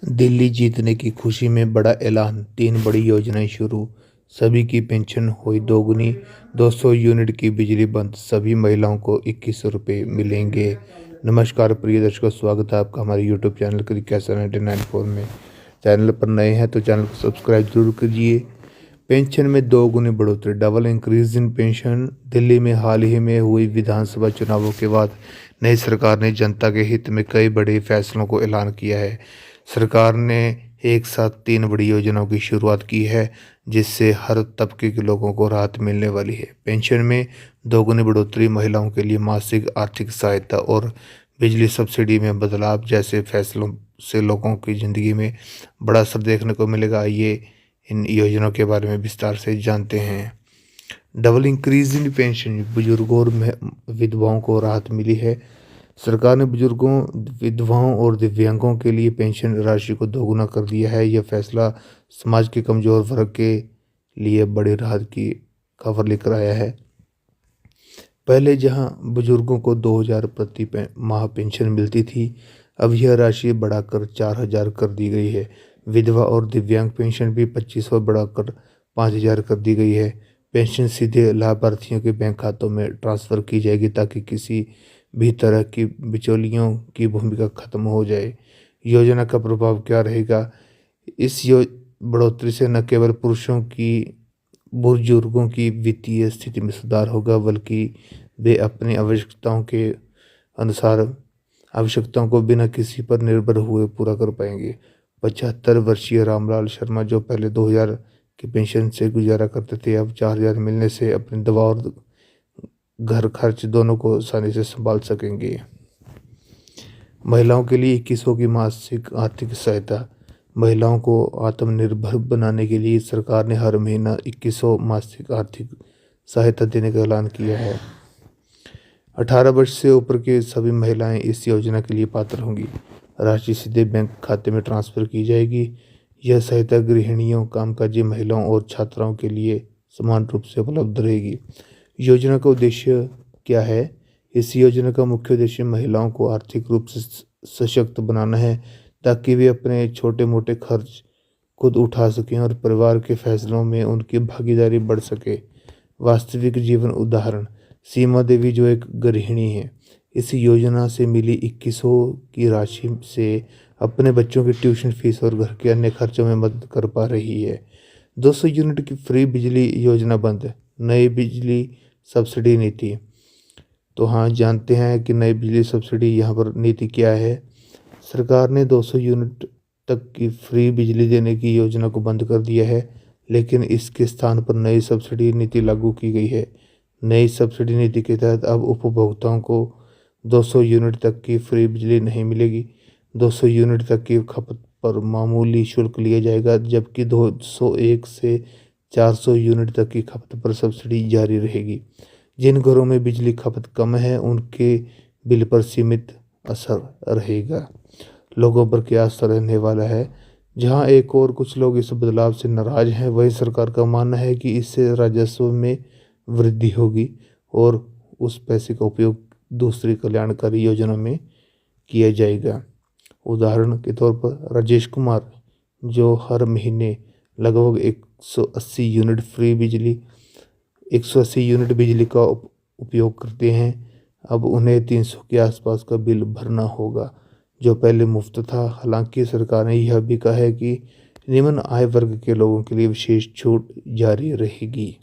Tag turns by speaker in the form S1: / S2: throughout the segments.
S1: दिल्ली जीतने की खुशी में बड़ा ऐलान, 3 बड़ी योजनाएं शुरू, सभी की पेंशन हुई दोगुनी, 200 यूनिट की बिजली बंद, सभी महिलाओं को 2100 रुपये मिलेंगे। नमस्कार प्रिय दर्शकों, स्वागत है आपका हमारे यूट्यूब चैनल क्रिकेट 99.4 में। चैनल पर नए हैं तो चैनल को सब्सक्राइब जरूर कीजिए। पेंशन में दोगुनी बढ़ोतरी, double increase in pension. Delhi में हाल ही में हुई विधानसभा चुनावों के बाद नई सरकार ने जनता के हित में कई बड़े फैसलों को ऐलान किया है। सरकार ने एक साथ 3 बड़ी योजनाओं की शुरुआत की है, जिससे हर तबके के लोगों को राहत मिलने वाली है। पेंशन में दोगुनी बढ़ोतरी, महिलाओं के लिए मासिक आर्थिक सहायता और बिजली सब्सिडी में बदलाव जैसे फैसलों से लोगों की ज़िंदगी में बड़ा असर देखने को मिलेगा। ये इन योजनाओं के बारे में विस्तार से जानते हैं। डबल इंक्रीज इन पेंशन, बुजुर्गों और विधवाओं को राहत मिली है। सरकार ने बुजुर्गों, विधवाओं और दिव्यांगों के लिए पेंशन राशि को दोगुना कर दिया है। यह फैसला समाज के कमजोर वर्ग के लिए बड़ी राहत की खबर लेकर आया है। पहले जहां बुजुर्गों को 2000 प्रति माह पेंशन मिलती थी, अब यह राशि बढ़ाकर 4000 कर दी गई है। विधवा और दिव्यांग पेंशन भी 2500 बढ़ाकर 5000 कर दी गई है। पेंशन सीधे लाभार्थियों के बैंक खातों में ट्रांसफ़र की जाएगी, ताकि किसी भी तरह की बिचौलियों की भूमिका खत्म हो जाए। योजना का प्रभाव क्या रहेगा? इस बढ़ोतरी से न केवल बुजुर्गों की वित्तीय स्थिति में सुधार होगा, बल्कि वे अपनी आवश्यकताओं को बिना किसी पर निर्भर हुए पूरा कर पाएंगे। 75 वर्षीय रामलाल शर्मा, जो पहले 2000 की पेंशन से गुजारा करते थे, अब 4000 मिलने से अपनी दवा और घर खर्च दोनों को आसानी से संभाल सकेंगे। महिलाओं के लिए 2100 की मासिक आर्थिक सहायता। महिलाओं को आत्मनिर्भर बनाने के लिए सरकार ने हर महीना 2100 मासिक आर्थिक सहायता देने का ऐलान किया है। 18 वर्ष से ऊपर की सभी महिलाएं इस योजना के लिए पात्र होंगी। राशि सीधे बैंक खाते में ट्रांसफ़र की जाएगी। यह सहायता गृहिणियों, कामकाजी महिलाओं और छात्राओं के लिए समान रूप से उपलब्ध रहेगी। योजना का उद्देश्य क्या है? इस योजना का मुख्य उद्देश्य महिलाओं को आर्थिक रूप से सशक्त बनाना है, ताकि वे अपने छोटे मोटे खर्च खुद उठा सकें और परिवार के फैसलों में उनकी भागीदारी बढ़ सके। वास्तविक जीवन उदाहरण, सीमा देवी जो एक गृहिणी है, इस योजना से मिली 2100 की राशि से अपने बच्चों की ट्यूशन फीस और घर के अन्य खर्चों में मदद कर पा रही है। 200 यूनिट की फ्री बिजली योजना बंद, नई बिजली सब्सिडी नीति। तो हाँ, जानते हैं कि नई बिजली सब्सिडी यहाँ पर नीति क्या है। सरकार ने 200 यूनिट तक की फ्री बिजली देने की योजना को बंद कर दिया है, लेकिन इसके स्थान पर नई सब्सिडी नीति लागू की गई है। नई सब्सिडी नीति के तहत अब उपभोक्ताओं को 200 यूनिट तक की फ्री बिजली नहीं मिलेगी। 200 यूनिट तक की खपत पर मामूली शुल्क लिया जाएगा, जबकि 201 से 400 यूनिट तक की खपत पर सब्सिडी जारी रहेगी। जिन घरों में बिजली खपत कम है, उनके बिल पर सीमित असर रहेगा। लोगों पर क्या असर रहने वाला है? जहां एक और कुछ लोग इस बदलाव से नाराज हैं, वहीं सरकार का मानना है कि इससे राजस्व में वृद्धि होगी और उस पैसे का उपयोग दूसरी कल्याणकारी योजना में किया जाएगा। उदाहरण के तौर पर राजेश कुमार, जो हर महीने लगभग 180 यूनिट बिजली का उपयोग करते हैं, अब उन्हें 300 के आसपास का बिल भरना होगा, जो पहले मुफ्त था। हालांकि सरकार ने यह भी कहा है कि निम्न आय वर्ग के लोगों के लिए विशेष छूट जारी रहेगी।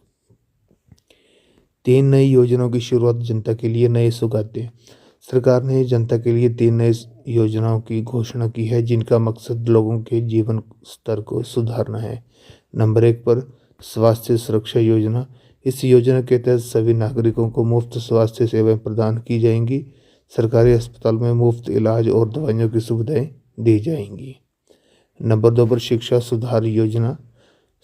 S1: 3 नई योजनाओं की शुरुआत, जनता के लिए नए सौगातें। सरकार ने जनता के लिए 3 नई योजनाओं की घोषणा की है, जिनका मकसद लोगों के जीवन स्तर को सुधारना है। नंबर 1 पर स्वास्थ्य सुरक्षा योजना। इस योजना के तहत सभी नागरिकों को मुफ्त स्वास्थ्य सेवाएं प्रदान की जाएंगी। सरकारी अस्पताल में मुफ्त इलाज और दवाइयों की सुविधाएं दी जाएंगी। नंबर 2 पर शिक्षा सुधार योजना।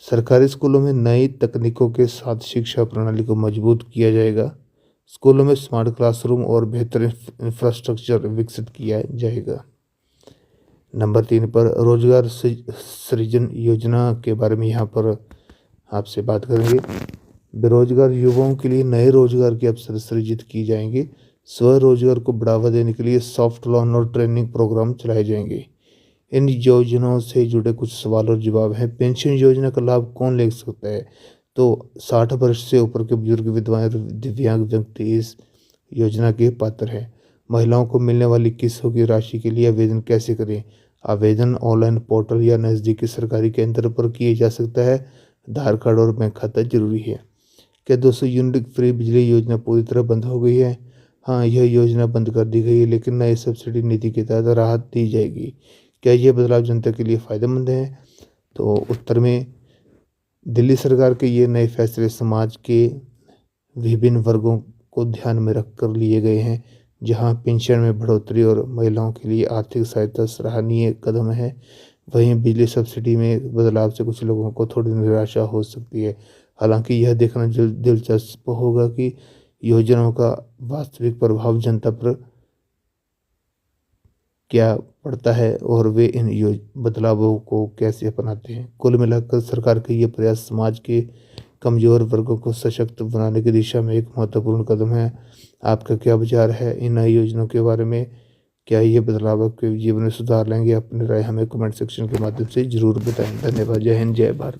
S1: सरकारी स्कूलों में नई तकनीकों के साथ शिक्षा प्रणाली को मजबूत किया जाएगा। स्कूलों में स्मार्ट क्लासरूम और बेहतर इंफ्रास्ट्रक्चर विकसित किया जाएगा। नंबर 3 पर रोजगार सृजन योजना के बारे में यहाँ पर आपसे बात करेंगे। बेरोजगार युवाओं के लिए नए रोजगार के अवसर सृजित किए जाएंगे। स्वरोजगार को बढ़ावा देने के लिए सॉफ्ट लोन और ट्रेनिंग प्रोग्राम चलाए जाएंगे। इन योजनाओं से जुड़े कुछ सवाल और जवाब हैं। पेंशन योजना का लाभ कौन ले सकता है? तो 60 वर्ष से ऊपर के बुजुर्ग, विधवाएं और दिव्यांग व्यक्ति इस योजना के पात्र हैं। महिलाओं को मिलने वाली किस्तों की राशि के लिए आवेदन कैसे करें? आवेदन ऑनलाइन पोर्टल या नज़दीकी सरकारी केंद्र पर किया जा सकता है। आधार कार्ड और बैंक खाता जरूरी है। क्या दोस्तों यूनिट फ्री बिजली योजना पूरी तरह बंद हो गई है? हाँ, यह योजना बंद कर दी गई है, लेकिन नई सब्सिडी नीति के तहत राहत दी जाएगी। क्या यह बदलाव जनता के लिए फ़ायदेमंद है? तो उत्तर में दिल्ली सरकार के ये नए फैसले समाज के विभिन्न वर्गों को ध्यान में रखकर लिए गए हैं। जहां पेंशन में बढ़ोतरी और महिलाओं के लिए आर्थिक सहायता सराहनीय कदम है, वहीं बिजली सब्सिडी में बदलाव से कुछ लोगों को थोड़ी निराशा हो सकती है। हालांकि यह देखना दिलचस्प होगा कि योजनाओं का वास्तविक प्रभाव जनता पर क्या पड़ता है और वे इन बदलावों को कैसे अपनाते हैं। कुल मिलाकर सरकार के ये प्रयास समाज के कमज़ोर वर्गों को सशक्त बनाने की दिशा में एक महत्वपूर्ण कदम है। आपका क्या विचार है इन नई योजनाओं के बारे में? क्या ये बदलाव आपके जीवन में सुधार लाएंगे? अपनी राय हमें कमेंट सेक्शन के माध्यम से ज़रूर बताएं। धन्यवाद। जय हिंद, जय भारत।